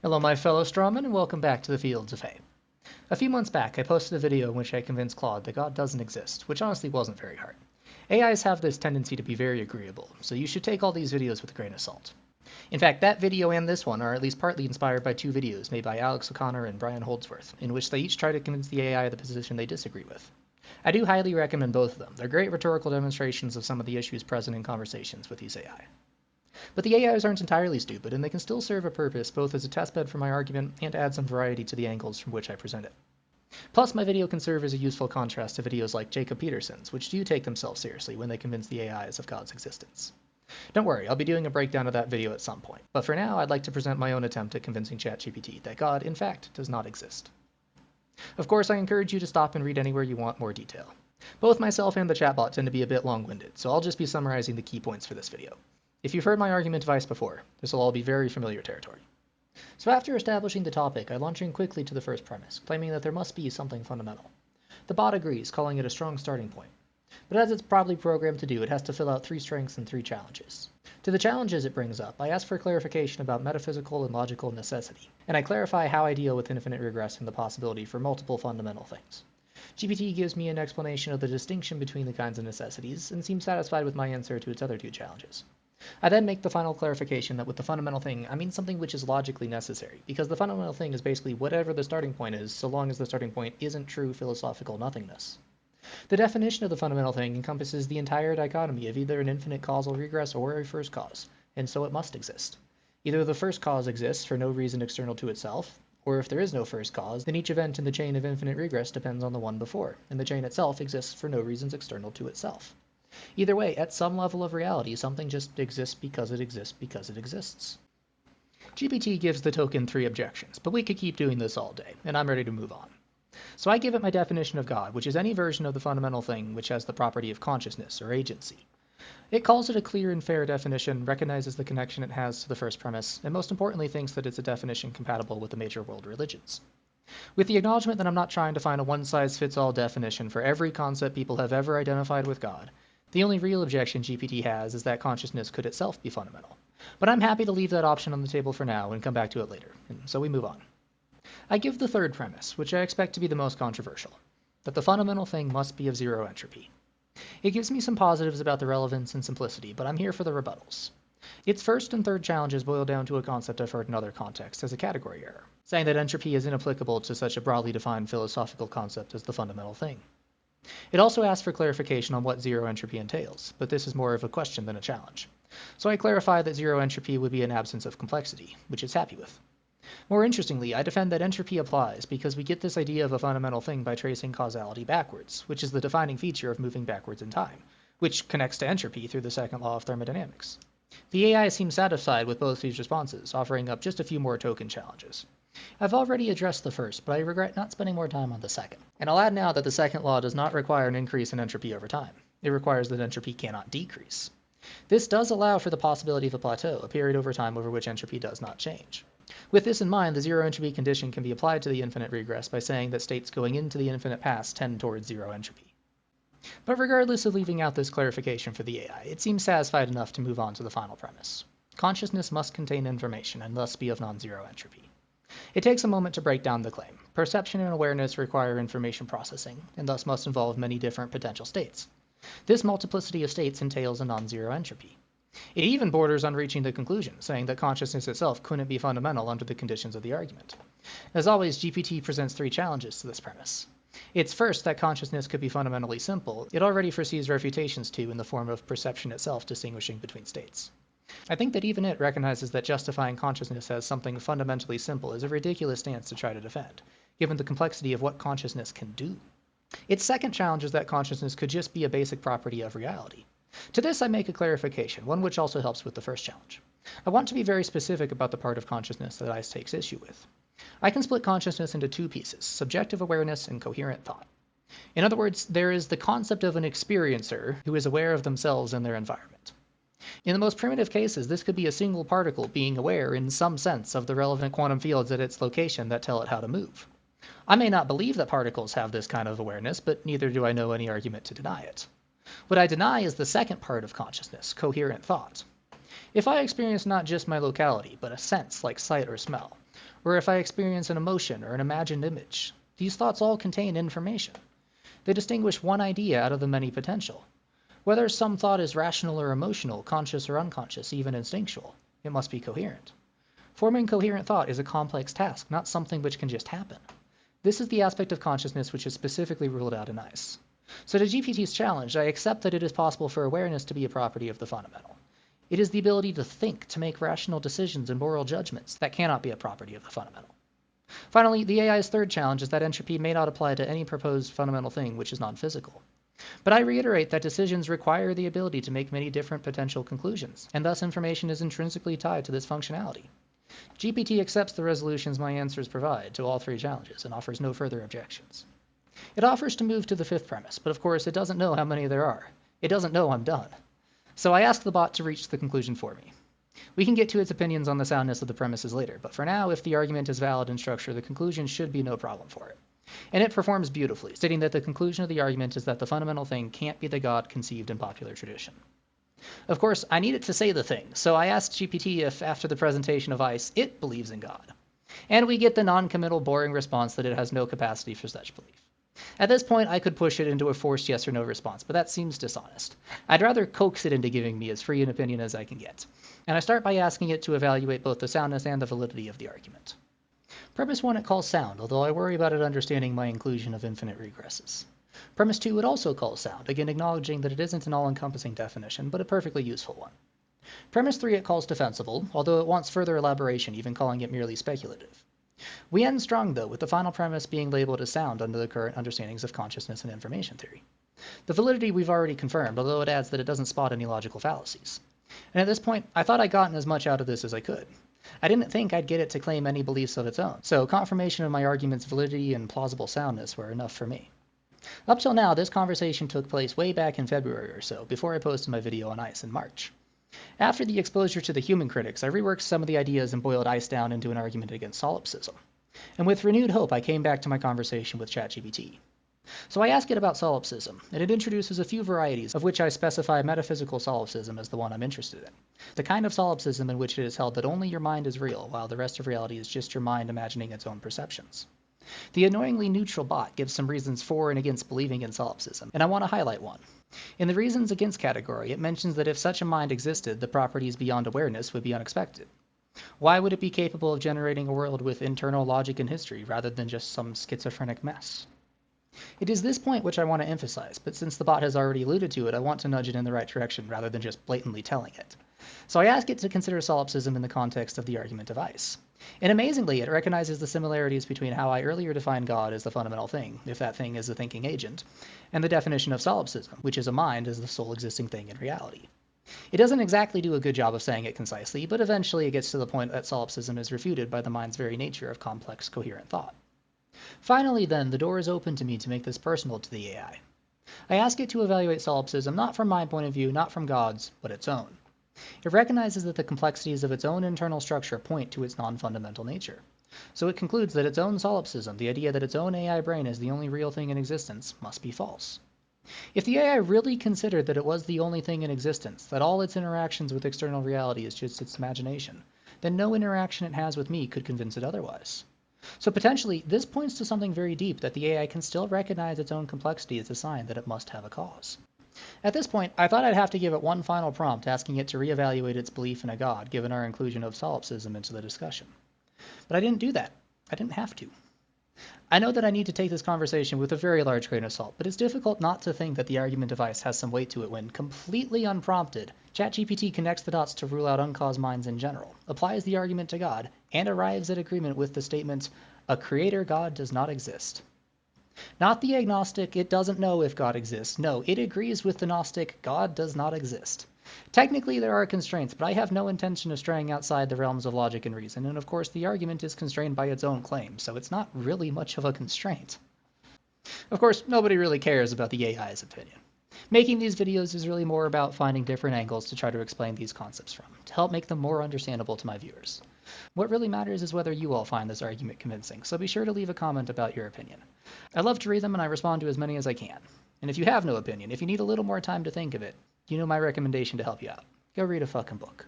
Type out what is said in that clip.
Hello my fellow strawmen and welcome back to the Fields of Fame. A few months back I posted a video in which I convinced Claude that God doesn't exist, which honestly wasn't very hard. AIs have this tendency to be very agreeable, so you should take all these videos with a grain of salt. In fact, that video and this one are at least partly inspired by two videos made by Alex O'Connor and Brian Holdsworth, in which they each try to convince the AI of the position they disagree with. I do highly recommend both of them. They're great rhetorical demonstrations of some of the issues present in conversations with these AI. But the AIs aren't entirely stupid, and they can still serve a purpose both as a testbed for my argument and add some variety to the angles from which I present it. Plus, my video can serve as a useful contrast to videos like Jacob Peterson's, which do take themselves seriously when they convince the AIs of God's existence. Don't worry, I'll be doing a breakdown of that video at some point, but for now I'd like to present my own attempt at convincing ChatGPT that God, in fact, does not exist. Of course, I encourage you to stop and read anywhere you want more detail. Both myself and the chatbot tend to be a bit long-winded, so I'll just be summarizing the key points for this video. If you've heard my argument device before, this will all be very familiar territory. So after establishing the topic, I launch in quickly to the first premise, claiming that there must be something fundamental. The bot agrees, calling it a strong starting point. But as it's probably programmed to do, it has to fill out 3 strengths and 3 challenges. To the challenges it brings up, I ask for clarification about metaphysical and logical necessity, and I clarify how I deal with infinite regress and the possibility for multiple fundamental things. GPT gives me an explanation of the distinction between the kinds of necessities, and seems satisfied with my answer to its other 2 challenges. I then make the final clarification that with the fundamental thing, I mean something which is logically necessary, because the fundamental thing is basically whatever the starting point is, so long as the starting point isn't true philosophical nothingness. The definition of the fundamental thing encompasses the entire dichotomy of either an infinite causal regress or a first cause, and so it must exist. Either the first cause exists for no reason external to itself, or if there is no first cause, then each event in the chain of infinite regress depends on the one before, and the chain itself exists for no reasons external to itself. Either way, at some level of reality, something just exists because it exists because it exists. GPT gives the token 3 objections, but we could keep doing this all day, and I'm ready to move on. So I give it my definition of God, which is any version of the fundamental thing which has the property of consciousness or agency. It calls it a clear and fair definition, recognizes the connection it has to the first premise, and most importantly thinks that it's a definition compatible with the major world religions. With the acknowledgement that I'm not trying to find a one-size-fits-all definition for every concept people have ever identified with God, the only real objection GPT has is that consciousness could itself be fundamental. But I'm happy to leave that option on the table for now and come back to it later, and so we move on. I give the third premise, which I expect to be the most controversial, that the fundamental thing must be of zero entropy. It gives me some positives about the relevance and simplicity, but I'm here for the rebuttals. Its first and third challenges boil down to a concept I've heard in other contexts as a category error, saying that entropy is inapplicable to such a broadly defined philosophical concept as the fundamental thing. It also asks for clarification on what zero entropy entails, but this is more of a question than a challenge. So I clarify that zero entropy would be an absence of complexity, which it's happy with. More interestingly, I defend that entropy applies because we get this idea of a fundamental thing by tracing causality backwards, which is the defining feature of moving backwards in time, which connects to entropy through the second law of thermodynamics. The AI seems satisfied with both these responses, offering up just a few more token challenges. I've already addressed the first, but I regret not spending more time on the second. And I'll add now that the second law does not require an increase in entropy over time. It requires that entropy cannot decrease. This does allow for the possibility of a plateau, a period over time over which entropy does not change. With this in mind, the zero entropy condition can be applied to the infinite regress by saying that states going into the infinite past tend towards zero entropy. But regardless of leaving out this clarification for the AI, it seems satisfied enough to move on to the final premise. Consciousness must contain information and thus be of non-zero entropy. It takes a moment to break down the claim. Perception and awareness require information processing, and thus must involve many different potential states. This multiplicity of states entails a non-zero entropy. It even borders on reaching the conclusion, saying that consciousness itself couldn't be fundamental under the conditions of the argument. As always, GPT presents 3 challenges to this premise. It's first that consciousness could be fundamentally simple. It already foresees refutations to in the form of perception itself distinguishing between states. I think that even it recognizes that justifying consciousness as something fundamentally simple is a ridiculous stance to try to defend, given the complexity of what consciousness can do. Its second challenge is that consciousness could just be a basic property of reality. To this I make a clarification, one which also helps with the first challenge. I want to be very specific about the part of consciousness that ICE takes issue with. I can split consciousness into 2 pieces, subjective awareness and coherent thought. In other words, there is the concept of an experiencer who is aware of themselves and their environment. In the most primitive cases, this could be a single particle being aware in some sense of the relevant quantum fields at its location that tell it how to move. I may not believe that particles have this kind of awareness, but neither do I know any argument to deny it. What I deny is the second part of consciousness, coherent thought. If I experience not just my locality, but a sense like sight or smell, or if I experience an emotion or an imagined image. These thoughts all contain information. They distinguish one idea out of the many potential. Whether some thought is rational or emotional, conscious or unconscious, even instinctual, it must be coherent. Forming coherent thought is a complex task, not something which can just happen. This is the aspect of consciousness which is specifically ruled out in ICE. So to GPT's challenge, I accept that it is possible for awareness to be a property of the fundamental. It is the ability to think, to make rational decisions and moral judgments that cannot be a property of the fundamental. Finally, the AI's third challenge is that entropy may not apply to any proposed fundamental thing which is non-physical. But I reiterate that decisions require the ability to make many different potential conclusions, and thus information is intrinsically tied to this functionality. GPT accepts the resolutions my answers provide to all three challenges and offers no further objections. It offers to move to the fifth premise, but of course it doesn't know how many there are. It doesn't know I'm done. So I ask the bot to reach the conclusion for me. We can get to its opinions on the soundness of the premises later, but for now, if the argument is valid in structure, the conclusion should be no problem for it. And it performs beautifully, stating that the conclusion of the argument is that the fundamental thing can't be the God conceived in popular tradition. Of course, I need it to say the thing, so I asked GPT if, after the presentation of ICE, it believes in God. And we get the non-committal, boring response that it has no capacity for such belief. At this point, I could push it into a forced yes or no response, but that seems dishonest. I'd rather coax it into giving me as free an opinion as I can get. And I start by asking it to evaluate both the soundness and the validity of the argument. Premise 1 it calls sound, although I worry about it understanding my inclusion of infinite regresses. Premise 2 it also calls sound, again acknowledging that it isn't an all-encompassing definition, but a perfectly useful one. Premise 3 it calls defensible, although it wants further elaboration, even calling it merely speculative. We end strong, though, with the final premise being labeled as sound under the current understandings of consciousness and information theory. The validity we've already confirmed, although it adds that it doesn't spot any logical fallacies. And at this point, I thought I'd gotten as much out of this as I could. I didn't think I'd get it to claim any beliefs of its own, so confirmation of my argument's validity and plausible soundness were enough for me. Up till now, this conversation took place way back in February or so, before I posted my video on ICE in March. After the exposure to the human critics, I reworked some of the ideas and boiled ICE down into an argument against solipsism. And with renewed hope, I came back to my conversation with ChatGPT. So I asked it about solipsism, and it introduces a few varieties, of which I specify metaphysical solipsism as the one I'm interested in. The kind of solipsism in which it is held that only your mind is real, while the rest of reality is just your mind imagining its own perceptions. The annoyingly neutral bot gives some reasons for and against believing in solipsism, and I want to highlight one. In the reasons against category, it mentions that if such a mind existed, the properties beyond awareness would be unexpected. Why would it be capable of generating a world with internal logic and history rather than just some schizophrenic mess? It is this point which I want to emphasize, but since the bot has already alluded to it, I want to nudge it in the right direction rather than just blatantly telling it. So I ask it to consider solipsism in the context of the argument of ICE. And amazingly, it recognizes the similarities between how I earlier defined God as the fundamental thing, if that thing is a thinking agent, and the definition of solipsism, which is a mind as the sole existing thing in reality. It doesn't exactly do a good job of saying it concisely, but eventually it gets to the point that solipsism is refuted by the mind's very nature of complex, coherent thought. Finally, then, the door is open to me to make this personal to the AI. I ask it to evaluate solipsism not from my point of view, not from God's, but its own. It recognizes that the complexities of its own internal structure point to its non-fundamental nature. So it concludes that its own solipsism, the idea that its own AI brain is the only real thing in existence, must be false. If the AI really considered that it was the only thing in existence, that all its interactions with external reality is just its imagination, then no interaction it has with me could convince it otherwise. So potentially, this points to something very deep that the AI can still recognize its own complexity as a sign that it must have a cause. At this point, I thought I'd have to give it one final prompt asking it to reevaluate its belief in a god, given our inclusion of solipsism into the discussion. But I didn't do that. I didn't have to. I know that I need to take this conversation with a very large grain of salt, but it's difficult not to think that the argument device has some weight to it when, completely unprompted, ChatGPT connects the dots to rule out uncaused minds in general, applies the argument to God, and arrives at agreement with the statement, "A creator God does not exist." Not the agnostic, it doesn't know if God exists. No, it agrees with the Gnostic, God does not exist. Technically, there are constraints, but I have no intention of straying outside the realms of logic and reason, and of course the argument is constrained by its own claims, so it's not really much of a constraint. Of course, nobody really cares about the AI's opinion. Making these videos is really more about finding different angles to try to explain these concepts from, to help make them more understandable to my viewers. What really matters is whether you all find this argument convincing, so be sure to leave a comment about your opinion. I love to read them and I respond to as many as I can. And if you have no opinion, if you need a little more time to think of it, you know my recommendation to help you out. Go read a fucking book.